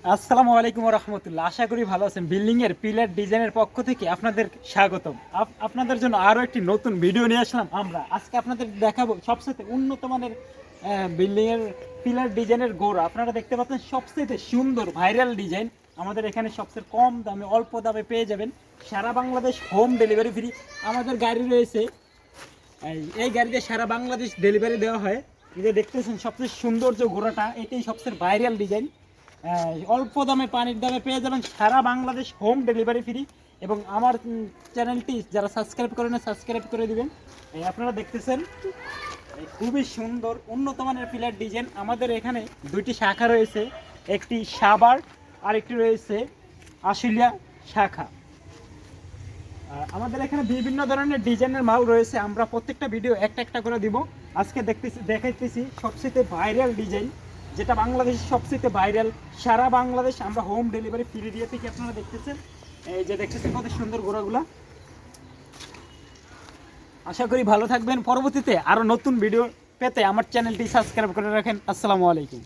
আসসালামু আলাইকুম ওয়া রাহমাতুল্লাহ। আশা করি ভালো আছেন। বিল্ডিং এর পিলার ডিজাইনের পক্ষ থেকে আপনাদের স্বাগতম। আপনাদের জন্য আরো একটি নতুন ভিডিও নিয়ে আসলাম। আমরা আজকে আপনাদের দেখাবো সবচেয়ে উন্নত মানের বিল্ডিং এর পিলার ডিজাইনের গোড়া। আপনারা দেখতে পাচ্ছেন সবচেয়ে সুন্দর ভাইরাল ডিজাইন আমাদের এখানে সবচেয়ে কম দামে অল্প দামে পেয়ে যাবেন। সারা বাংলাদেশ হোম ডেলিভারি ফ্রি। আমাদের গাড়ি রয়েছে, এই গাড়িতে সারা বাংলাদেশ ডেলিভারি দেওয়া হয়। এই যে দেখতেছেন সবচেয়ে সৌন্দর্য ঘোড়াটা, এটাই সবচেয়ে ভাইরাল ডিজাইন। অল্প দামে পানির দামে পেয়ে যাবেন, সারা বাংলাদেশ হোম ডেলিভারি ফ্রি। এবং আমার চ্যানেলটি যারা সাবস্ক্রাইব করেন সাবস্ক্রাইব করে দিবেন। আপনারা দেখতেছেন খুবই সুন্দর উন্নত মানের পিলার ডিজাইন। আমাদের এখানে দুইটি শাখা রয়েছে, একটি সাভার আর একটি রয়েছে আশুলিয়া শাখা। আমাদের এখানে বিভিন্ন ধরনের ডিজাইনের মাল রয়েছে। আমরা প্রত্যেকটা ভিডিও একটা একটা করে দিব। আজকে দেখাইতেছি সবচেয়ে ভাইরাল ডিজাইন, যেটা বাংলাদেশের সবচেয়ে ভাইরাল। সারা বাংলাদেশ আমরা হোম ডেলিভারি ফ্রি দিয়ে থাকি। আপনারা দেখতেছেন, এই যে দেখতেছেন কত সুন্দর গোড়াগুলা। আশা করি ভালো থাকবেন। পরবর্তীতে আরও নতুন ভিডিও পেতে আমার চ্যানেলটি সাবস্ক্রাইব করে রাখেন। আসসালামু আলাইকুম।